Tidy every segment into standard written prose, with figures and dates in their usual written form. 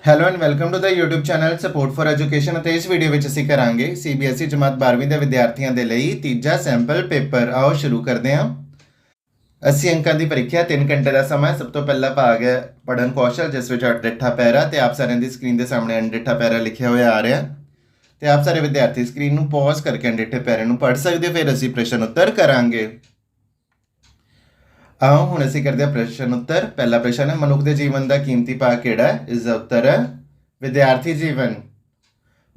Hello and welcome to the YouTube channel sport for education. ਅਤੇ ਇਸ video ਵਿੱਚ ਅਸੀਂ ਕਰਾਂਗੇ CBSE ਜਮਾਤ 12ਵੀਂ ਦੇ ਵਿਦਿਆਰਥੀਆਂ ਦੇ ਲਈ ਤੀਜਾ ਸੈਂਪਲ ਪੇਪਰ। ਆਓ ਸ਼ੁਰੂ ਕਰਦੇ ਹਾਂ। 80 ਅੰਕਾਂ ਦੀ ਪ੍ਰੀਖਿਆ, 3 ਘੰਟੇ ਦਾ ਸਮਾਂ। ਸਭ ਤੋਂ ਪਹਿਲਾ ਭਾਗ ਹੈ ਪੜ੍ਹਨ ਕੌਸ਼ਲ, ਜਿਸ ਵਿੱਚ ਅਣਡਿੱਠਾ ਪੈਰਾ ਤੇ ਆਪ ਸਾਰਿਆਂ ਦੀ ਸਕਰੀਨ ਦੇ ਸਾਹਮਣੇ ਅਣਡਿੱਠਾ ਪੈਰਾ ਲਿਖਿਆ ਹੋਇਆ ਆ ਰਿਹਾ ਤੇ ਆਪ ਸਾਰੇ ਵਿਦਿਆਰਥੀ ਸਕਰੀਨ ਨੂੰ ਪੌਜ਼ ਕਰਕੇ ਅਣਡਿੱਠੇ ਪੈਰੇ ਨੂੰ ਪੜ੍ਹ ਸਕਦੇ ਹੋ। ਫਿਰ ਅਸੀਂ ਪ੍ਰਸ਼ਨ ਉੱਤਰ ਕਰਾਂਗੇ। ਆਓ ਹੁਣ ਅਸੀਂ ਕਰਦੇ ਹਾਂ ਪ੍ਰਸ਼ਨ ਉੱਤਰ। ਪਹਿਲਾ ਪ੍ਰਸ਼ਨ ਹੈ, ਮਨੁੱਖ ਦੇ ਜੀਵਨ ਦਾ ਕੀਮਤੀ ਭਾਗ ਕਿਹੜਾ ਹੈ? ਇਸ ਦਾ ਉੱਤਰ ਹੈ ਵਿਦਿਆਰਥੀ ਜੀਵਨ।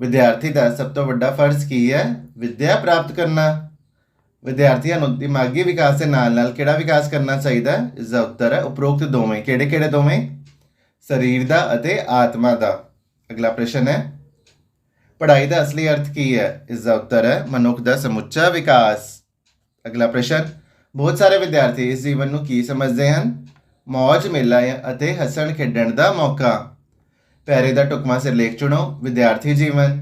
ਵਿਦਿਆਰਥੀ ਦਾ ਸਭ ਤੋਂ ਵੱਡਾ ਫਰਜ਼ ਕੀ ਹੈ? ਵਿੱਦਿਆ ਪ੍ਰਾਪਤ ਕਰਨਾ। ਵਿਦਿਆਰਥੀਆਂ ਨੂੰ ਦਿਮਾਗੀ ਵਿਕਾਸ ਦੇ ਨਾਲ ਨਾਲ ਕਿਹੜਾ ਵਿਕਾਸ ਕਰਨਾ ਚਾਹੀਦਾ? ਇਸ ਦਾ ਉੱਤਰ ਹੈ ਉਪਰੋਕਤ ਦੋਵੇਂ। ਕਿਹੜੇ ਕਿਹੜੇ ਦੋਵੇਂ? ਸਰੀਰ ਦਾ ਅਤੇ ਆਤਮਾ ਦਾ। ਅਗਲਾ ਪ੍ਰਸ਼ਨ ਹੈ, ਪੜ੍ਹਾਈ ਦਾ ਅਸਲੀ ਅਰਥ ਕੀ ਹੈ? ਇਸ ਦਾ ਉੱਤਰ ਹੈ ਮਨੁੱਖ ਦਾ ਸਮੁੱਚਾ ਵਿਕਾਸ। ਅਗਲਾ ਪ੍ਰਸ਼ਨ, ਬਹੁਤ ਸਾਰੇ ਵਿਦਿਆਰਥੀ ਇਸ ਜੀਵਨ ਨੂੰ ਕੀ ਸਮਝਦੇ ਹਨ? ਮੌਜ ਮੇਲਾ ਅਤੇ ਹੱਸਣ ਖੇਡਣ ਦਾ ਮੌਕਾ। ਪੈਰੇ ਦਾ ਢੁਕਵਾਂ ਸਿਰਲੇਖ ਚੁਣੋ। ਵਿਦਿਆਰਥੀ ਜੀਵਨ।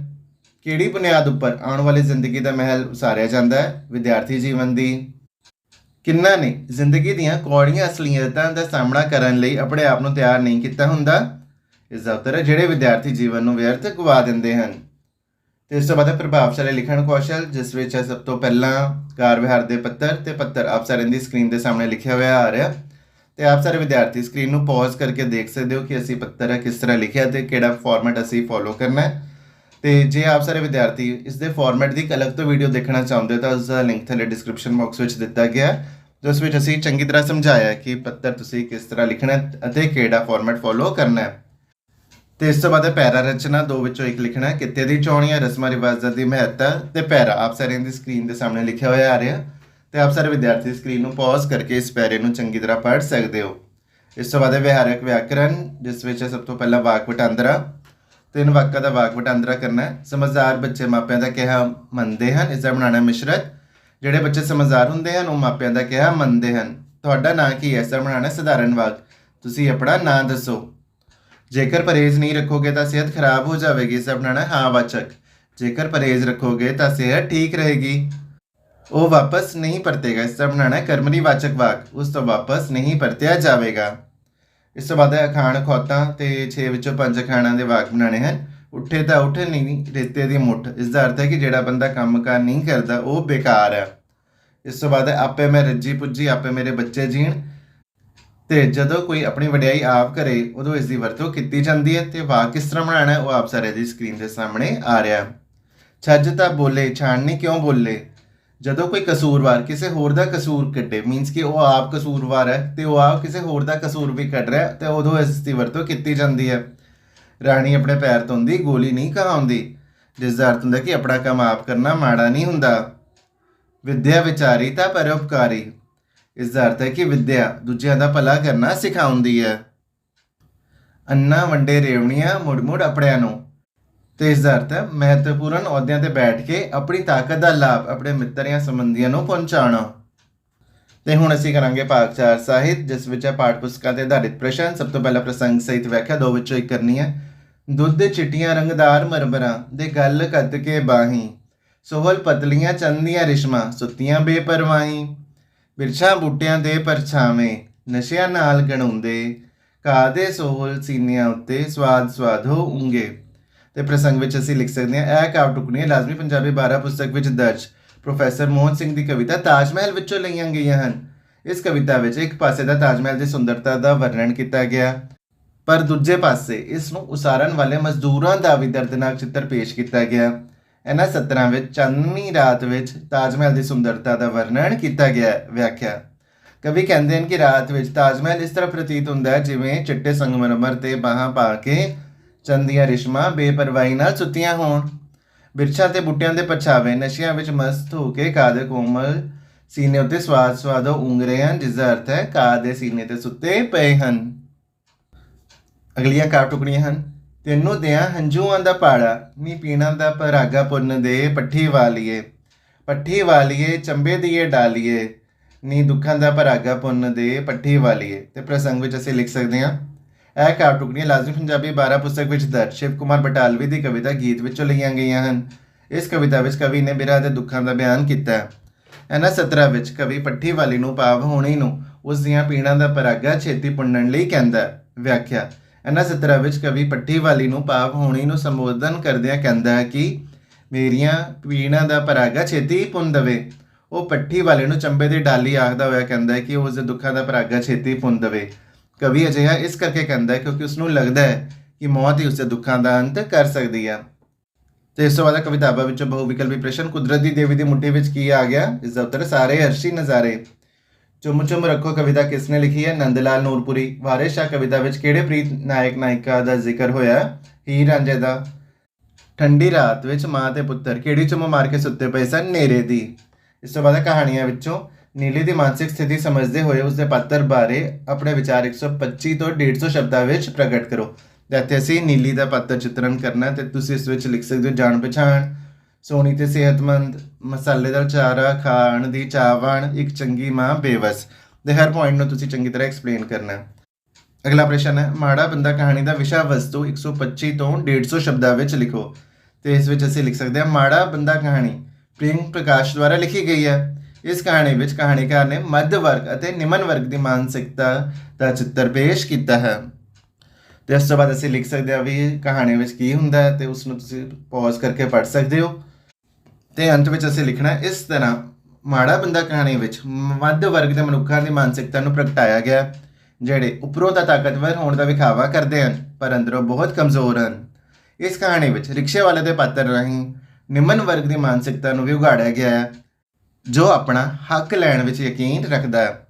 ਕਿਹੜੀ ਬੁਨਿਆਦ ਉੱਪਰ ਆਉਣ ਵਾਲੀ ਜ਼ਿੰਦਗੀ ਦਾ ਮਹਿਲ ਉਸਾਰਿਆ ਜਾਂਦਾ ਹੈ? ਵਿਦਿਆਰਥੀ ਜੀਵਨ ਦੀ। ਕਿਹਨਾਂ ਨੇ ਜ਼ਿੰਦਗੀ ਦੀਆਂ ਕੌੜੀਆਂ ਅਸਲੀਅਤਾਂ ਦਾ ਸਾਹਮਣਾ ਕਰਨ ਲਈ ਆਪਣੇ ਆਪ ਨੂੰ ਤਿਆਰ ਨਹੀਂ ਕੀਤਾ ਹੁੰਦਾ? ਇਸ ਦਾ ਉੱਤਰ ਹੈ ਜਿਹੜੇ ਵਿਦਿਆਰਥੀ ਜੀਵਨ ਨੂੰ ਵਿਅਰਥ ਗਵਾ ਦਿੰਦੇ ਹਨ। ਤੇ ਇਸ ਤੋਂ ਬਾਅਦ ਪ੍ਰਭਾਵਸ਼ਾਲੀ ਲਿਖਣ ਕੌਸ਼ਲ, ਜਿਸ ਵਿੱਚ ਸਭ ਤੋਂ ਪਹਿਲਾਂ ਕਾਰ ਵਿਹਾਰ ਦੇ ਪੱਤਰ ਤੇ ਪੱਤਰ ਆਪ ਸਾਰਿਆਂ ਦੀ ਸਕਰੀਨ ਦੇ ਸਾਹਮਣੇ ਲਿਖਿਆ ਹੋਇਆ ਆ ਰਿਹਾ ਤੇ ਆਪ ਸਾਰੇ ਵਿਦਿਆਰਥੀ ਸਕਰੀਨ ਨੂੰ ਪੌਜ਼ ਕਰਕੇ ਦੇਖ ਸਕਦੇ ਹੋ ਕਿ ਅਸੀਂ ਪੱਤਰ ਕਿਸ ਤਰ੍ਹਾਂ ਲਿਖਿਆ ਤੇ ਕਿਹੜਾ ਫਾਰਮੈਟ ਅਸੀਂ ਫੋਲੋ ਕਰਨਾ ਹੈ। ਤੇ ਜੇ ਆਪ ਸਾਰੇ ਵਿਦਿਆਰਥੀ ਇਸ ਦੇ ਫਾਰਮੈਟ ਦੀ ਇੱਕ ਅਲੱਗ ਤੋਂ ਵੀਡੀਓ ਦੇਖਣਾ ਚਾਹੁੰਦੇ ਹੋ ਤਾਂ ਉਸ ਦਾ ਲਿੰਕ ਥੱਲੇ ਡਿਸਕ੍ਰਿਪਸ਼ਨ ਬਾਕਸ ਵਿੱਚ ਦਿੱਤਾ ਗਿਆ, ਜਿਸ ਵਿੱਚ ਅਸੀਂ ਚੰਗੀ ਤਰ੍ਹਾਂ ਸਮਝਾਇਆ ਕਿ ਪੱਤਰ ਤੁਸੀਂ ਕਿਸ ਤਰ੍ਹਾਂ ਲਿਖਣਾ ਅਤੇ ਕਿਹੜਾ ਫਾਰਮੈਟ ਫੋਲੋ ਕਰਨਾ ਹੈ। ਤੇ ਇਸ ਤੋਂ ਬਾਅਦ ਪੈਰਾ ਰਚਨਾ, 2 ਵਿੱਚੋਂ 1 ਲਿਖਣਾ ਹੈ। ਕਿੱਤੇ ਦੀ ਚੋਣੀਆਂ, ਰਸਮਾਂ ਰਿਵਾਜ਼ਾਂ ਦੀ ਮਹੱਤਤਾ ਤੇ ਪੈਰਾ ਆਪ ਸਾਰਿਆਂ ਦੀ ਸਕਰੀਨ ਦੇ ਸਾਹਮਣੇ ਲਿਖਿਆ ਹੋਇਆ ਆ ਰਿਹਾ ਤੇ ਆਪ ਸਾਰੇ ਵਿਦਿਆਰਥੀ ਸਕਰੀਨ ਨੂੰ ਪੌਜ਼ ਕਰਕੇ ਇਸ ਪੈਰੇ ਨੂੰ ਚੰਗੀ ਤਰ੍ਹਾਂ ਪੜ੍ਹ ਸਕਦੇ ਹੋ। ਇਸ ਤੋਂ ਬਾਅਦ ਵਿਹਾਰਕ ਵਿਆਕਰਨ, ਜਿਸ ਵਿੱਚ ਸਭ ਤੋਂ ਪਹਿਲਾਂ ਵਾਕ ਵਟਾਂਦਰਾ। 3 ਵਾਕਾਂ ਦਾ ਵਾਕ ਵਟਾਂਦਰਾ ਕਰਨਾ ਹੈ। ਸਮਝਦਾਰ ਬੱਚੇ ਮਾਪਿਆਂ ਦਾ ਕਿਹਾ ਮੰਨਦੇ ਹਨ। ਇਸ ਦਾ ਬਣਾਉਣਾ ਮਿਸ਼ਰਤ। ਜਿਹੜੇ ਬੱਚੇ ਸਮਝਦਾਰ ਹੁੰਦੇ ਹਨ ਉਹ ਮਾਪਿਆਂ ਦਾ ਕਿਹਾ ਮੰਨਦੇ ਹਨ। ਤੁਹਾਡਾ ਨਾਂ ਕੀ ਹੈ? ਇਸ ਦਾ ਬਣਾਉਣਾ ਸਧਾਰਨ ਵਾਕ। ਤੁਸੀਂ ਆਪਣਾ ਨਾਂ ਦੱਸੋ। ਜੇਕਰ ਪਰਹੇਜ਼ ਨਹੀਂ ਰੱਖੋਗੇ ਤਾਂ ਸਿਹਤ ਖਰਾਬ ਹੋ ਜਾਵੇਗੀ। ਇਸ ਦਾ ਬਣਾਉਣਾ ਹਾਂ ਵਾਚਕ। ਜੇਕਰ ਪਰਹੇਜ਼ ਰੱਖੋਗੇ ਤਾਂ ਸਿਹਤ ਠੀਕ ਰਹੇਗੀ। ਉਹ ਵਾਪਸ ਨਹੀਂ ਪਰਤੇਗਾ। ਇਸ ਦਾ ਬਣਾਉਣਾ ਕਰਮਨੀ ਵਾਚਕ ਵਾਕ। ਉਸ ਤੋਂ ਵਾਪਸ ਨਹੀਂ ਪਰਤਿਆ ਜਾਵੇਗਾ। ਇਸ ਤੋਂ ਬਾਅਦ ਅਖਾਣ ਖੌਤਾਂ ਤੇ 6 ਵਿੱਚੋਂ 5 ਅਖਾਣਾਂ ਦੇ ਵਾਕ ਬਣਾਉਣੇ ਹਨ। ਉੱਠੇ ਤਾਂ ਉੱਠ ਨਹੀਂ ਰੇਤੇ ਦੀ ਮੁੱਠ। ਇਸ ਦਾ ਅਰਥ ਹੈ ਕਿ ਜਿਹੜਾ ਬੰਦਾ ਕੰਮ ਕਾਰ ਨਹੀਂ ਕਰਦਾ ਉਹ ਬੇਕਾਰ ਹੈ। ਇਸ ਤੋਂ ਬਾਅਦ ਆਪੇ ਮੈਂ ਰੱਜੀ ਪੁੱਜੀ, ਆਪੇ ਮੇਰੇ ਬੱਚੇ ਜੀਣ। ਤੇ ਜਦੋਂ ਕੋਈ ਆਪਣੀ ਵਡਿਆਈ ਆਪ ਕਰੇ ਉਦੋਂ ਇਸ ਦੀ ਵਰਤੋਂ ਕੀਤੀ ਜਾਂਦੀ ਹੈ। ਤੇ ਵਾਕ ਕਿਸ ਤਰ੍ਹਾਂ ਬਣਾਉਣਾ ਹੈ ਉਹ ਆਪ ਸਾਰਿਆਂ ਦੀ ਸਕਰੀਨ ਦੇ ਸਾਹਮਣੇ ਆ ਰਿਹਾ। ਛੱਜ ਤਾਂ ਬੋਲੇ, ਛਾਣਨੀ ਕਿਉਂ ਬੋਲੇ। ਜਦੋਂ ਕੋਈ ਕਸੂਰਵਾਰ ਕਿਸੇ ਹੋਰ ਦਾ ਕਸੂਰ ਕੱਢੇ, ਮੀਨਸ ਕਿ ਉਹ ਆਪ ਕਸੂਰਵਾਰ ਹੈ ਤੇ ਉਹ ਆਪ ਕਿਸੇ ਹੋਰ ਦਾ ਕਸੂਰ ਵੀ ਕੱਢ ਰਿਹਾ ਤੇ ਉਦੋਂ ਇਸ ਦੀ ਵਰਤੋਂ ਕੀਤੀ ਜਾਂਦੀ ਹੈ। ਰਾਣੀ ਆਪਣੇ ਪੈਰ ਧੋਂਦੀ, ਗੋਲੀ ਨਹੀਂ ਕਹਾਉਂਦੀ, ਜਿਸ ਦਾ ਅਰਥ ਹੁੰਦਾ ਕਿ ਆਪਣਾ ਕੰਮ ਆਪ ਕਰਨਾ ਮਾੜਾ ਨਹੀਂ ਹੁੰਦਾ। ਵਿਦਿਆ ਵਿਚਾਰੀ ਤਾਂ ਪਰਉਪਕਾਰੀ। ਇਸ ਦਾ ਅਰਥ ਹੈ ਕਿ ਵਿਦਿਆ ਦੂਜਿਆਂ ਦਾ ਭਲਾ ਕਰਨਾ ਸਿਖਾਉਂਦੀ ਹੈ। ਅੰਨਾ ਵੰਡੇ ਰੇਵਣੀਆਂ, ਮੁੜ ਮੁੜ ਆਪਣਿਆਂ ਨੂੰ। ਤੇ ਇਸ ਦਾ ਅਰਥ ਹੈ ਮਹੱਤਵਪੂਰਨ ਅਹੁਦਿਆਂ ਤੇ ਬੈਠ ਕੇ ਆਪਣੀ ਤਾਕਤ ਦਾ ਲਾਭ ਆਪਣੇ ਮਿੱਤਰ ਜਾਂ ਸੰਬੰਧੀਆਂ ਨੂੰ ਪਹੁੰਚਾਉਣਾ। ਤੇ ਹੁਣ ਅਸੀਂ ਕਰਾਂਗੇ ਭਾਗ 4 ਸਾਹਿਤ, ਜਿਸ ਵਿੱਚ ਹੈ ਪਾਠ ਪੁਸਤਕਾਂ ਤੇ ਆਧਾਰਿਤ ਪ੍ਰਸ਼ਨ। ਸਭ ਤੋਂ ਪਹਿਲਾਂ ਪ੍ਰਸੰਗ ਸਹਿਤ ਵਿਆਖਿਆ 2 ਵਿੱਚੋਂ 1 ਕਰਨੀ ਹੈ। ਦੁੱਧ ਚਿੱਟੀਆਂ ਰੰਗਦਾਰ ਮਰਮਰਾਂ ਦੇ ਗੱਲ ਕੱਤ ਕੇ ਬਾਹੀਂ, ਸੋਹਲ ਪਤਲੀਆਂ ਚੰਦੀਆਂ ਰਿਸ਼ਮਾਂ ਸੁੱਤੀਆਂ ਬੇਪਰਵਾਹੀ। ਬਿਰਛਾਂ ਬੂਟਿਆਂ ਦੇ ਪਰਛਾਵੇਂ ਨਸ਼ਿਆਂ ਨਾਲ ਗਣਾਉਂਦੇ, ਕਾਦੇ ਸੋਹਲ ਸੀਨਿਆਂ ਉੱਤੇ ਸਵਾਦ ਸਵਾਦ ਹੋ ਉਂਗੇ। ਤੇ ਪ੍ਰਸੰਗ ਵਿੱਚ ਅਸੀਂ ਲਿਖ ਸਕਦੇ ਹਾਂ, ਇਹ ਕਾਵਿ ਟੁਕੜੀਆਂ ਲਾਜ਼ਮੀ ਪੰਜਾਬੀ 12 ਪੁਸਤਕ ਵਿੱਚ ਦਰਜ ਪ੍ਰੋਫੈਸਰ ਮੋਹਨ ਸਿੰਘ ਦੀ ਕਵਿਤਾ ਤਾਜ ਮਹਿਲ ਵਿੱਚੋਂ ਲਈਆਂ ਗਈਆਂ ਹਨ। ਇਸ ਕਵਿਤਾ ਵਿੱਚ ਇੱਕ ਪਾਸੇ ਦਾ ਤਾਜ ਮਹਿਲ ਦੀ ਸੁੰਦਰਤਾ ਦਾ ਵਰਣਨ ਕੀਤਾ ਗਿਆ, ਪਰ ਦੂਜੇ ਪਾਸੇ ਇਸ ਨੂੰ ਉਸਾਰਨ ਵਾਲੇ ਮਜ਼ਦੂਰਾਂ ਦਾ ਵੀ ਦਰਦਨਾਕ ਚਿੱਤਰ ਪੇਸ਼ ਕੀਤਾ ਗਿਆ। ਇਹਨਾਂ ਸਤਰਾਂ ਵਿੱਚ ਚਾਨਣੀ ਰਾਤ ਵਿੱਚ ਤਾਜ ਮਹਿਲ ਦੀ ਸੁੰਦਰਤਾ ਦਾ ਵਰਣਨ ਕੀਤਾ ਗਿਆ। ਵਿਆਖਿਆ, ਕਵੀ ਕਹਿੰਦੇ ਹਨ ਕਿ ਰਾਤ ਵਿੱਚ ਤਾਜ ਮਹਿਲ ਇਸ ਤਰ੍ਹਾਂ ਪ੍ਰਤੀਤ ਹੁੰਦਾ ਹੈ ਜਿਵੇਂ ਚਿੱਟੇ ਸੰਗਮਰਮਰ ਤੇ ਬਾਹਾਂ ਪਾ ਕੇ ਚੰਦੀਆਂ ਰਿਸ਼ਮਾਂ ਬੇਪਰਵਾਹੀ ਨਾਲ ਸੁੱਤੀਆਂ ਹੋਣ। ਬਿਰਛਾਂ ਤੇ ਬੂਟਿਆਂ ਦੇ ਪਰਛਾਵੇਂ ਨਸ਼ਿਆਂ ਵਿੱਚ ਮਸਤ ਹੋ ਕੇ ਕਾਂ ਦੇ ਕੋਮਲ ਸੀਨੇ ਉੱਤੇ ਸਵਾਦ ਸਵਾਦੋ ਉਂਗ ਰਹੇ ਹਨ, ਜਿਸ ਦਾ ਅਰਥ ਹੈ ਕਾਂ ਦੇ ਸੀਨੇ ਤੇ ਸੁੱਤੇ ਪਏ ਹਨ। ਅਗਲੀਆਂ ਕਾਵਿ ਟੁਕੜੀਆਂ ਹਨ। ਤੈਨੂੰ ਦਿਆਂ ਹੰਝੂਆਂ ਦਾ ਪਾੜਾ, ਨੀ ਪੀਣਾ ਦਾ ਪਰਾਗਾ ਪੁੰਨ ਦੇ ਪੱਠੀ ਵਾਲੀਏ। ਪੱਠੀ ਵਾਲੀਏ ਚੰਬੇ ਦੀਏ ਡਾਲੀਏ, ਨੀ ਦੁੱਖਾਂ ਦਾ ਪਰਾਗਾ ਪੁੰਨ ਦੇ ਪੱਠੀ ਵਾਲੀਏ। ਤੇ ਪ੍ਰਸੰਗ ਵਿੱਚ ਅਸੀਂ ਲਿਖ ਸਕਦੇ ਹਾਂ, ਇਹ ਕਾਵਿ ਟੁਕੜੀਆਂ ਲਾਜ਼ਮੀ ਪੰਜਾਬੀ 12 ਪੁਸਤਕ ਵਿੱਚ ਦਰਜ ਸ਼ਿਵ ਕੁਮਾਰ ਬਟਾਲਵੀ ਦੀ ਕਵਿਤਾ ਗੀਤ ਵਿੱਚੋਂ ਲਈਆਂ ਗਈਆਂ ਹਨ। ਇਸ ਕਵਿਤਾ ਵਿੱਚ ਕਵੀ ਨੇ ਬਿਰਹਾ ਦੇ ਦੁੱਖਾਂ ਦਾ ਬਿਆਨ ਕੀਤਾ ਹੈ। ਇਹਨਾਂ ਸਤਰਾਂ ਵਿੱਚ ਕਵੀ ਪੱਠੀ ਵਾਲੀ ਨੂੰ ਭਾਵ ਹੋਣੀ ਨੂੰ ਉਸ ਦੀਆਂ ਪੀੜਾਂ ਦਾ ਪਰਾਗਾ ਛੇਤੀ ਪੁੰਨਣ ਲਈ ਕਹਿੰਦਾ ਹੈ। ਵਿਆਖਿਆ, ਇਹਨਾਂ ਸਤਰਾਂ ਵਿੱਚ ਕਵੀ ਪੱਠੀ ਵਾਲੀ ਨੂੰ ਭਾਵ ਹੋਣੀ ਨੂੰ ਸੰਬੋਧਨ ਕਰਦਿਆਂ ਕਹਿੰਦਾ ਹੈ ਕਿ ਮੇਰੀਆਂ ਪੀੜਾਂ ਦਾ ਪਰਾਗਾ ਛੇਤੀ ਪੁੰਨ ਦਵੇ। ਉਹ ਪੱਠੀ ਵਾਲੇ ਨੂੰ ਚੰਬੇ ਦੀ ਡਾਲੀ ਆਖਦਾ ਹੋਇਆ ਕਹਿੰਦਾ ਹੈ ਕਿ ਉਸ ਦੇ ਦੁੱਖਾਂ ਦਾ ਪਰਾਗਾ ਛੇਤੀ ਪੁੰਨ ਦਵੇ। ਕਵੀ ਅਜਿਹਾ ਇਸ ਕਰਕੇ ਕਹਿੰਦਾ ਹੈ ਕਿਉਂਕਿ ਉਸਨੂੰ ਲੱਗਦਾ ਹੈ ਕਿ ਮੌਤ ਹੀ ਉਸਦੇ ਦੁੱਖਾਂ ਦਾ ਅੰਤ ਕਰ ਸਕਦੀ ਹੈ। ਤੇ ਇਸ ਤੋਂ ਬਾਅਦ ਕਵਿਤਾਵਾਂ ਵਿੱਚੋਂ ਬਹੁ ਵਿਕਲਪੀ ਪ੍ਰਸ਼ਨ, ਕੁਦਰਤ ਦੀ ਦੇਵੀ ਦੀ ਮੁੱਠੀ ਵਿੱਚ ਕੀ ਆ ਗਿਆ? ਇਸ ਦਾ ਉੱਤਰ ਸਾਰੇ ਅਰਸ਼ੀ ਨਜ਼ਾਰੇ। ਚੁੰਮ ਚੁੰਮ ਰੱਖੋ ਕਵਿਤਾ ਕਿਸ ਨੇ ਲਿਖੀ ਹੈ? ਨੰਦ ਲਾਲ ਨੂਰਪੁਰੀ। ਵਾਰਿਸ ਸ਼ਾਹ ਕਵਿਤਾ ਵਿੱਚ ਕਿਹੜੇ ਪ੍ਰੀਤ ਨਾਇਕ ਨਾਇਕਾ ਦਾ ਜ਼ਿਕਰ ਹੋਇਆ? ਹੀਰ ਰਾਂਝੇ ਦਾ। ਠੰਡੀ ਰਾਤ ਵਿੱਚ ਮਾਂ ਤੇ ਪੁੱਤਰ ਕਿਹੜੀ ਚੁੰਮ ਮਾਰ ਕੇ ਸੁੱਤੇ ਪਏ ਸਨ? ਨੇਰੇ ਦੀ। ਇਸ ਤੋਂ ਬਾਅਦ ਕਹਾਣੀਆਂ ਵਿੱਚੋਂ ਨੀਲੀ ਦੀ ਮਾਨਸਿਕ ਸਥਿਤੀ ਸਮਝਦੇ ਹੋਏ ਉਸਦੇ ਪਾਤਰ ਬਾਰੇ ਆਪਣੇ ਵਿਚਾਰ 125 ਤੋਂ 150 ਸ਼ਬਦਾਂ ਵਿੱਚ ਪ੍ਰਗਟ ਕਰੋ। ਤੇ ਇੱਥੇ ਅਸੀਂ ਨੀਲੀ ਦਾ ਪਾਤਰ ਚਿੱਤਰਨ ਕਰਨਾ ਤੇ ਤੁਸੀਂ ਇਸ ਵਿੱਚ ਲਿਖ ਸਕਦੇ ਹੋ ਜਾਣ ਪਛਾਣ, ਸੋਹਣੀ ਤੇ ਸਿਹਤਮੰਦ, ਮਸਾਲੇਦਾਰ ਚਾਰਾ ਖਾਣ ਦੀ ਚਾਹਵਾਨ, ਇੱਕ ਚੰਗੀ ਮਾਂ, ਬੇਵਸ। ਦੇ ਹਰ ਪੁਆਇੰਟ ਨੂੰ ਤੁਸੀਂ ਚੰਗੀ ਤਰ੍ਹਾਂ ਐਕਸਪਲੇਨ ਕਰਨਾ। ਅਗਲਾ ਪ੍ਰਸ਼ਨ ਹੈ ਮਾੜਾ ਬੰਦਾ ਕਹਾਣੀ ਦਾ ਵਿਸ਼ਾ ਵਸਤੂ 125 ਤੋਂ 150 ਸ਼ਬਦਾਂ ਵਿੱਚ ਲਿਖੋ। ਤੇ ਇਸ ਵਿੱਚ ਅਸੀਂ ਲਿਖ ਸਕਦੇ ਹਾਂ ਮਾੜਾ ਬੰਦਾ ਕਹਾਣੀ ਪ੍ਰਿੰਗ ਪ੍ਰਕਾਸ਼ ਦੁਆਰਾ ਲਿਖੀ ਗਈ ਹੈ। ਇਸ ਕਹਾਣੀ ਵਿੱਚ ਕਹਾਣੀਕਾਰ ਨੇ ਮੱਧ ਵਰਗ ਅਤੇ ਨਿਮਨ ਵਰਗ ਦੀ ਮਾਨਸਿਕਤਾ ਦਾ ਚਿੱਤਰ ਪੇਸ਼ ਕੀਤਾ ਹੈ। ਤੇ ਇਸ ਤੋਂ ਬਾਅਦ ਅਸੀਂ ਲਿਖ ਸਕਦੇ ਹਾਂ ਵੀ ਕਹਾਣੀ ਵਿੱਚ ਕੀ ਹੁੰਦਾ ਹੈ ਤੇ ਉਸ ਨੂੰ ਤੁਸੀਂ ਪੌਜ਼ ਕਰਕੇ ਪੜ੍ਹ ਸਕਦੇ ਹੋ। ਤੇ ਅੰਤ ਵਿੱਚ ਅਸੀਂ ਲਿਖਣਾ ਇਸ ਤਰ੍ਹਾਂ ਮਾੜਾ ਬੰਦਾ ਕਹਾਣੀ ਵਿੱਚ ਮੱਧ ਵਰਗ ਦੇ ਮਨੁੱਖਾਂ ਦੀ ਮਾਨਸਿਕਤਾ ਨੂੰ ਪ੍ਰਗਟਾਇਆ ਗਿਆ ਜਿਹੜੇ ਉੱਪਰੋਂ ਤਾਂ ਤਾਕਤਵਰ ਹੋਣ ਦਾ ਵਿਖਾਵਾ ਕਰਦੇ ਹਨ ਪਰ ਅੰਦਰੋਂ ਬਹੁਤ ਕਮਜ਼ੋਰ ਹਨ। ਇਸ ਕਹਾਣੀ ਵਿੱਚ ਰਿਕਸ਼ੇ ਵਾਲੇ ਦੇ ਪਾਤਰ ਰਾਹੀਂ ਨਿਮਨ ਵਰਗ ਦੀ ਮਾਨਸਿਕਤਾ ਨੂੰ ਵੀ ਉਘਾੜਿਆ ਗਿਆ ਹੈ ਜੋ ਆਪਣਾ ਹੱਕ ਲੈਣ ਵਿੱਚ ਯਕੀਨ ਰੱਖਦਾ ਹੈ।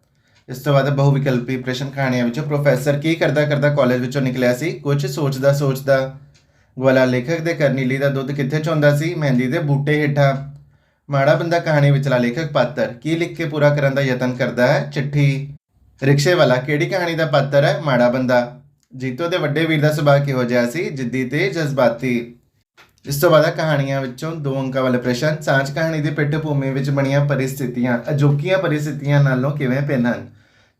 ਇਸ ਤੋਂ ਬਾਅਦ ਬਹੁ ਵਿਕਲਪੀ ਪ੍ਰਸ਼ਨ ਕਹਾਣੀਆਂ ਵਿੱਚੋਂ ਪ੍ਰੋਫੈਸਰ ਕੀ ਕਰਦਾ ਕਾਲਜ ਵਿੱਚੋਂ ਨਿਕਲਿਆ ਸੀ? ਕੁਝ ਸੋਚਦਾ। ਗਵਾਲਾ ਲੇਖਕ ਦੇ ਘਰ ਨੀਲੀ ਦਾ ਦੁੱਧ ਕਿੱਥੇ ਚੋਂਦਾ ਸੀ? ਮਹਿੰਦੀ ਦੇ ਬੂਟੇ ਹੇਠਾਂ। ਮਾੜਾ ਬੰਦਾ ਕਹਾਣੀ ਵਿਚਲਾ ਲੇਖਕ ਪਾਤਰ ਕੀ ਲਿਖ ਕੇ ਪੂਰਾ ਕਰਨ ਦਾ ਯਤਨ ਕਰਦਾ ਹੈ? ਚਿੱਠੀ। ਰਿਕਸ਼ੇ ਵਾਲਾ ਕਿਹੜੀ ਕਹਾਣੀ ਦਾ ਪਾਤਰ ਹੈ? ਮਾੜਾ ਬੰਦਾ। ਜੀਤੋ ਦੇ ਵੱਡੇ ਵੀਰ ਦਾ ਸੁਭਾਅ ਕਿਹੋ ਜਿਹਾ ਸੀ? ਜਿੱਦੀ ਤੇ ਜਜ਼ਬਾਤੀ। ਇਸ ਤੋਂ ਬਾਅਦ ਕਹਾਣੀਆਂ ਵਿੱਚੋਂ 2 ਅੰਕਾਂ ਵਾਲੇ ਪ੍ਰਸ਼ਨ, ਸਾਂਝ ਕਹਾਣੀ ਦੀ ਪਿੱਠ ਭੂਮੀ ਵਿੱਚ ਬਣੀਆਂ ਪਰਿਸਥਿਤੀਆਂ ਅਜੋਕੀਆਂ ਪਰਿਸਥਿਤੀਆਂ ਨਾਲੋਂ ਕਿਵੇਂ ਭਿੰਨ ਹਨ?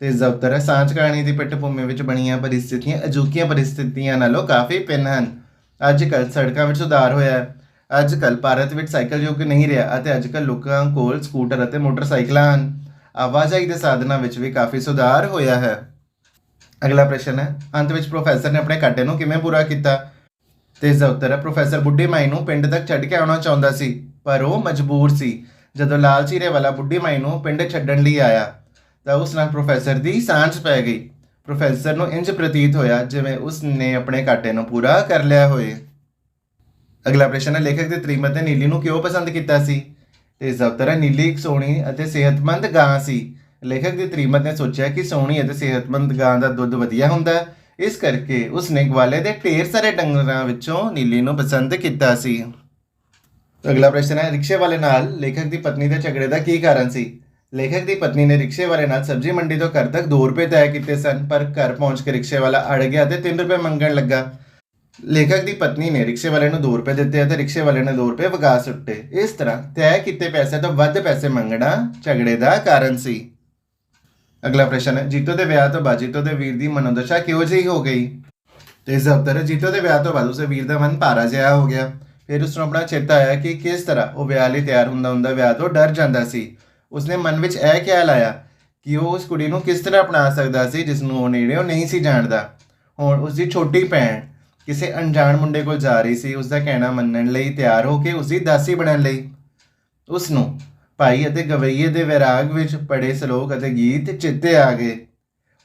ਤੇ ਇਸ ਦਾ ਉੱਤਰ ਹੈ ਸਾਂਝ ਕਹਾਣੀ ਦੀ ਪਿੱਠ ਭੂਮੀ ਵਿੱਚ ਬਣੀਆਂ ਪਰਿਸਥਿਤੀਆਂ ਅਜੋਕੀਆਂ ਪਰਿਸਥਿਤੀਆਂ ਨਾਲੋਂ ਕਾਫੀ ਭਿੰਨ ਹਨ। ਅੱਜ ਕੱਲ੍ਹ ਸੜਕਾਂ ਵਿੱਚ ਸੁਧਾਰ ਹੋਇਆ ਹੈ। ਅੱਜ ਕੱਲ੍ਹ ਭਾਰਤ ਵਿੱਚ ਸਾਈਕਲ ਯੁੱਗ ਨਹੀਂ ਰਿਹਾ ਅਤੇ ਅੱਜ ਕੱਲ੍ਹ ਲੋਕਾਂ ਕੋਲ ਸਕੂਟਰ ਅਤੇ ਮੋਟਰਸਾਈਕਲਾਂ ਹਨ। ਆਵਾਜਾਈ ਦੇ ਸਾਧਨਾਂ ਵਿੱਚ ਵੀ ਕਾਫੀ ਸੁਧਾਰ ਹੋਇਆ ਹੈ। ਅਗਲਾ ਪ੍ਰਸ਼ਨ ਹੈ ਅੰਤ ਵਿੱਚ ਪ੍ਰੋਫੈਸਰ ਨੇ ਆਪਣੇ ਘਾਟੇ ਨੂੰ ਕਿਵੇਂ ਪੂਰਾ ਕੀਤਾ? ਤੇ ਇਸ ਦਾ ਉੱਤਰ ਹੈ ਪ੍ਰੋਫੈਸਰ ਬੁੱਢੀ ਮਾਈ ਨੂੰ ਪਿੰਡ ਤੱਕ ਛੱਡ ਕੇ ਆਉਣਾ ਚਾਹੁੰਦਾ ਸੀ ਪਰ ਉਹ ਮਜਬੂਰ ਸੀ। ਜਦੋਂ ਲਾਲ ਚੀਰੇ ਵਾਲਾ ਬੁੱਢੀ ਮਾਈ ਨੂੰ ਪਿੰਡ ਛੱਡਣ ਲਈ ਆਇਆ ਤਾਂ ਉਸ ਨਾਲ ਪ੍ਰੋਫੈਸਰ ਦੀ ਸਾਂਝ ਪੈ ਗਈ। ਪ੍ਰੋਫੈਸਰ ਨੂੰ ਇੰਜ ਪ੍ਰਤੀਤ ਹੋਇਆ ਜਿਵੇਂ ਉਸ ਨੇ ਆਪਣੇ ਘਾਟੇ ਨੂੰ ਪੂਰਾ ਕਰ ਲਿਆ ਹੋਏ। ਅਗਲਾ ਪ੍ਰਸ਼ਨ ਹੈ ਲੇਖਕ ਦੇ ਤ੍ਰੀਮਤ ਨੇ ਨੀਲੀ ਨੂੰ ਕਿਉਂ ਪਸੰਦ ਕੀਤਾ ਸੀ? ਤੇ ਇਸ ਦਾ ਉੱਤਰ ਹੈ ਨੀਲੀ ਇੱਕ ਸੋਹਣੀ ਅਤੇ ਸਿਹਤਮੰਦ ਗਾਂ ਸੀ। ਲੇਖਕ ਦੀ ਤ੍ਰੀਮਤ ਨੇ ਸੋਚਿਆ ਕਿ ਸੋਹਣੀ ਅਤੇ ਸਿਹਤਮੰਦ ਗਾਂ ਦਾ ਦੁੱਧ ਵਧੀਆ ਹੁੰਦਾ, ਇਸ ਕਰਕੇ ਉਸ ਨੇ ਗਵਾਲੇ ਦੇ ਢੇਰ ਸਾਰੇ ਡੰਗਰਾਂ ਵਿੱਚੋਂ ਨੀਲੀ ਨੂੰ ਪਸੰਦ ਕੀਤਾ ਸੀ। ਅਗਲਾ ਪ੍ਰਸ਼ਨ ਹੈ ਰਿਕਸ਼ੇ ਵਾਲੇ ਨਾਲ ਲੇਖਕ ਦੀ ਪਤਨੀ ਦੇ ਝਗੜੇ ਦਾ ਕੀ ਕਾਰਨ ਸੀ? ਲੇਖਕ ਦੀ ਪਤਨੀ ਨੇ ਰਿਕਸ਼ੇ ਵਾਲੇ ਨਾਲ ਸਬਜ਼ੀ ਮੰਡੀ ਤੋਂ ਘਰ ਤੱਕ 2 ਰੁਪਏ ਤੈਅ ਕੀਤੇ ਸਨ ਪਰ ਘਰ ਪਹੁੰਚ ਕੇ ਰਿਕਸ਼ੇ ਵਾਲਾ ਅੜ ਗਿਆ ਅਤੇ 3 ਰੁਪਏ ਮੰਗਣ ਲੱਗਾ। ਲੇਖਕ ਦੀ ਪਤਨੀ ਨੇ ਰਿਕਸ਼ੇ ਵਾਲੇ ਨੂੰ 2 ਰੁਪਏ ਦਿੱਤੇ ਅਤੇ ਰਿਕਸ਼ੇ ਵਾਲੇ ਨੇ 2 ਰੁਪਏ ਵਗਾ ਸੁੱਟੇ। ਇਸ ਤਰ੍ਹਾਂ ਤੈਅ ਕੀਤੇ ਪੈਸੇ ਤੋਂ ਵੱਧ ਪੈਸੇ ਮੰਗਣਾ ਝਗੜੇ ਦਾ ਕਾਰਨ ਸੀ। ਅਗਲਾ ਪ੍ਰਸ਼ਨ ਹੈ ਜੀਤੋ ਦੇ ਵਿਆਹ ਤੋਂ ਬਾਅਦ ਜੀਤੋ ਦੇ ਵੀਰ ਦੀ ਮਨੋਦਸ਼ਾ ਕਿਹੋ ਜਿਹੀ ਹੋ ਗਈ? ਤੇ ਇਸ ਦਾ ਉੱਤਰ ਹੈ ਜੀਤੋ ਦੇ ਵਿਆਹ ਤੋਂ ਬਾਅਦ ਉਸਦੇ ਵੀਰ ਦਾ ਮਨ ਭਾਰਾ ਜਿਹਾ ਹੋ ਗਿਆ। ਫਿਰ ਉਸ ਨੂੰ ਆਪਣਾ ਚੇਤਾ ਆਇਆ ਕਿ ਕਿਸ ਤਰ੍ਹਾਂ ਉਹ ਵਿਆਹ ਲਈ ਤਿਆਰ ਹੁੰਦਾ ਵਿਆਹ ਤੋਂ ਡਰ ਜਾਂਦਾ ਸੀ। ਉਸਨੇ ਮਨ ਵਿੱਚ ਇਹ ਖਿਆਲ ਆਇਆ ਕਿ ਉਹ ਉਸ ਕੁੜੀ ਨੂੰ ਕਿਸ ਤਰ੍ਹਾਂ ਅਪਣਾ ਸਕਦਾ ਸੀ ਜਿਸ ਨੂੰ ਉਹ ਨੇੜਿਓਂ ਨਹੀਂ ਸੀ ਜਾਣਦਾ। ਹੁਣ ਉਸਦੀ ਛੋਟੀ ਭੈਣ ਕਿਸੇ ਅਣਜਾਣ ਮੁੰਡੇ ਕੋਲ ਜਾ ਰਹੀ ਸੀ ਉਸਦਾ ਕਹਿਣਾ ਮੰਨਣ ਲਈ ਤਿਆਰ ਹੋ ਕੇ ਉਸਦੀ ਦਾਸੀ ਬਣਨ ਲਈ। ਉਸ ਨੂੰ ਭਾਈ ਅਤੇ ਗਵਈਏ ਦੇ ਵੈਰਾਗ ਵਿੱਚ ਪੜ੍ਹੇ ਸਲੋਕ ਅਤੇ ਗੀਤ ਚੇਤੇ ਆ ਗਏ।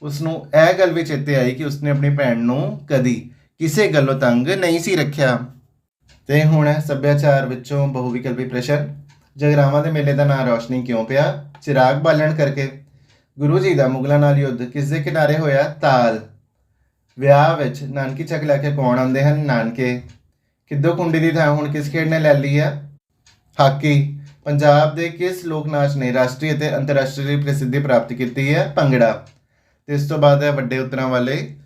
ਉਸ ਨੂੰ ਇਹ ਗੱਲ ਵੀ ਚੇਤੇ ਆਈ ਕਿ ਉਸਨੇ ਆਪਣੀ ਭੈਣ ਨੂੰ ਕਦੀ ਕਿਸੇ ਗੱਲੋਂ ਤੰਗ ਨਹੀਂ ਸੀ ਰੱਖਿਆ। ਤੇ ਹੁਣ ਹੈ ਸੱਭਿਆਚਾਰ ਵਿੱਚੋਂ ਬਹੁ ਵਿਕਲਪੀ ਪ੍ਰਸ਼ਨ, ਜਗਰਾਵਾਂ ਦੇ ਮੇਲੇ ਦਾ ਨਾਂ ਰੌਸ਼ਨੀ ਕਿਉਂ ਪਿਆ? ਚਿਰਾਗ ਬਾਲਣ ਕਰਕੇ। ਗੁਰੂ ਜੀ ਦਾ ਮੁਗਲਾਂ ਨਾਲ ਯੁੱਧ ਕਿਸ ਦੇ ਕਿਨਾਰੇ ਹੋਇਆ? ਤਾਲ। ਵਿਆਹ ਵਿੱਚ ਨਾਨਕੀ ਚੱਕ ਲੈ ਕੇ ਕੌਣ ਆਉਂਦੇ ਹਨ? ਨਾਨਕੇ। ਖਿੱਦੋ ਖੁੰਡੀ ਦੀ ਥਾਂ ਹੁਣ ਕਿਸ ਖੇਡ ਨੇ ਲੈ ਲਈ ਹੈ? ਹਾਕੀ। ਪੰਜਾਬ ਦੇ ਕਿਸ ਲੋਕ ਨਾਚ ਨੇ ਰਾਸ਼ਟਰੀ ਅਤੇ ਅੰਤਰਰਾਸ਼ਟਰੀ ਪ੍ਰਸਿੱਧੀ ਪ੍ਰਾਪਤ ਕੀਤੀ ਹੈ? ਭੰਗੜਾ। ਤੇ ਇਸ ਤੋਂ ਬਾਅਦ ਹੈ ਵੱਡੇ ਉੱਤਰਾਂ ਵਾਲੇ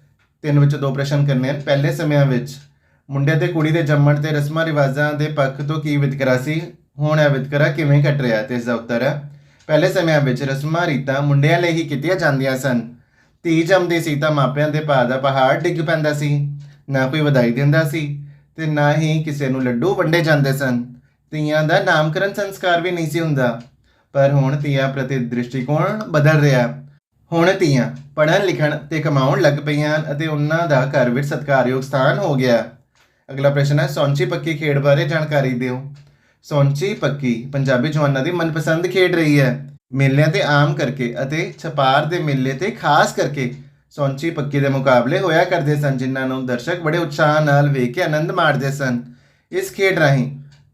3 ਵਿੱਚੋਂ 2 ਪ੍ਰਸ਼ਨ ਕਰਨੇ ਹਨ। ਪਹਿਲੇ ਸਮਿਆਂ ਵਿੱਚ ਮੁੰਡੇ ਤੇ ਕੁੜੀ ਦੇ ਜੰਮਣ ਤੇ ਰਸਮਾਂ ਰਿਵਾਜ਼ਾਂ ਦੇ ਪੱਖ ਤੋਂ ਕੀ ਵਿਤਕਰਾ ਸੀ? ਹੁਣ ਇਹ ਵਿਤਕਰਾ ਕਿਵੇਂ ਘਟ ਰਿਹਾ? ਤੇ ਇਸ ਦਾ ਉੱਤਰ ਹੈ ਪਹਿਲੇ ਸਮਿਆਂ ਵਿੱਚ ਰਸਮਾਂ ਰੀਤਾਂ ਮੁੰਡਿਆਂ ਲਈ ਹੀ ਕੀਤੀਆਂ ਜਾਂਦੀਆਂ ਸਨ। ਧੀ ਜੰਮਦੀ ਸੀ ਤਾਂ ਮਾਪਿਆਂ ਦੇ ਭਾਅ ਦਾ ਪਹਾੜ ਡਿੱਗ ਪੈਂਦਾ ਸੀ। ਨਾ ਕੋਈ ਵਧਾਈ ਦਿੰਦਾ ਸੀ ਤੇ ਨਾ ਹੀ ਕਿਸੇ ਨੂੰ ਲੱਡੂ ਵੰਡੇ ਜਾਂਦੇ ਸਨ। ਧੀਆਂ ਦਾ ਨਾਮਕਰਨ ਸੰਸਕਾਰ ਵੀ ਨਹੀਂ ਸੀ ਹੁੰਦਾ। ਪਰ ਹੁਣ ਧੀਆਂ ਪ੍ਰਤੀ ਦ੍ਰਿਸ਼ਟੀਕੋਣ ਬਦਲ ਰਿਹਾ। ਹੁਣ ਧੀਆਂ ਪੜ੍ਹਨ ਲਿਖਣ ਤੇ ਕਮਾਉਣ ਲੱਗ ਪਈਆਂ ਹਨ ਅਤੇ ਉਹਨਾਂ ਦਾ ਘਰ ਵਿੱਚ ਸਤਿਕਾਰਯੋਗ ਸਥਾਨ ਹੋ ਗਿਆ। ਅਗਲਾ ਪ੍ਰਸ਼ਨ ਹੈ, ਸੌਂਚੀ ਪੱਕੀ ਖੇਡ ਬਾਰੇ ਜਾਣਕਾਰੀ ਦਿਓ। ਸੌਂਚੀ ਪੱਕੀ ਪੰਜਾਬੀ ਜਵਾਨਾਂ ਦੀ ਮਨਪਸੰਦ ਖੇਡ ਰਹੀ ਹੈ। ਮੇਲਿਆਂ ਤੇ ਆਮ ਕਰਕੇ ਅਤੇ ਛਪਾਰ ਦੇ ਮੇਲੇ ਤੇ ਖਾਸ ਕਰਕੇ ਸੌਂਚੀ ਪੱਕੀ ਦੇ ਮੁਕਾਬਲੇ ਹੋਇਆ ਕਰਦੇ ਸਨ, ਜਿਨ੍ਹਾਂ ਨੂੰ ਦਰਸ਼ਕ ਬੜੇ ਉਤਸ਼ਾਹ ਨਾਲ ਵੇਖ ਕੇ ਆਨੰਦ ਮਾਣਦੇ ਸਨ। ਇਸ ਖੇਡ ਰਾਹੀਂ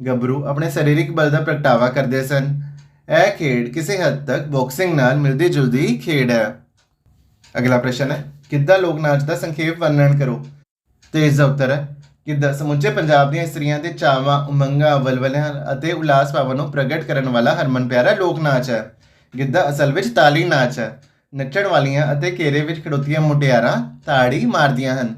ਗੱਭਰੂ ਆਪਣੇ ਸਰੀਰਕ ਬਲ ਦਾ ਪ੍ਰਗਟਾਵਾ ਕਰਦੇ ਸਨ। ਇਹ ਖੇਡ ਕਿਸੇ ਹੱਦ ਤੱਕ ਬਾਕਸਿੰਗ ਨਾਲ ਮਿਲਦੀ ਜੁਲਦੀ ਖੇਡ ਹੈ। ਅਗਲਾ ਪ੍ਰਸ਼ਨ ਹੈ, ਗਿੱਧਾ ਲੋਕ ਨਾਚ ਦਾ ਸੰਖੇਪ ਵਰਣਨ ਕਰੋ। ਤੇ ਇਸ ਦਾ ਉੱਤਰ ਹੈ, ਗਿੱਧਾ ਸਮੁੱਚੇ ਪੰਜਾਬ ਦੀਆਂ ਇਸਤਰੀਆਂ ਦੇ ਚਾਵਾਂ, ਉਮੰਗਾਂ, ਵਲਵਲਿਆਂ ਅਤੇ ਉਲਾਸ ਭਾਵਾਂ ਨੂੰ ਪ੍ਰਗਟ ਕਰਨ ਵਾਲਾ ਹਰਮਨ ਪਿਆਰਾ ਲੋਕ ਨਾਚ ਹੈ। ਗਿੱਧਾ ਅਸਲ ਵਿੱਚ ਤਾਲੀ ਨਾਚ ਹੈ। ਨੱਚਣ ਵਾਲੀਆਂ ਅਤੇ ਘੇਰੇ ਵਿੱਚ ਖੜੋਤੀਆਂ ਮੁਟਿਆਰਾਂ ਤਾੜੀ ਮਾਰਦੀਆਂ ਹਨ।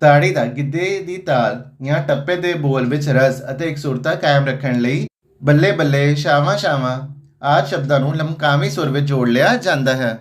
ਤਾੜੀ ਦਾ ਗਿੱਧੇ ਦੀ ਤਾਲ ਜਾਂ ਟੱਪੇ ਦੇ ਬੋਲ ਵਿੱਚ ਰਸ ਅਤੇ ਇਕਸੁਰਤਾ ਕਾਇਮ ਰੱਖਣ ਲਈ ਬੱਲੇ ਬੱਲੇ, ਸ਼ਾਵਾਂ ਸ਼ਾਵਾਂ ਆਦਿ ਸ਼ਬਦਾਂ ਨੂੰ ਲਮਕਾਵੀ ਸੁਰ ਵਿੱਚ ਜੋੜ ਲਿਆ ਜਾਂਦਾ ਹੈ।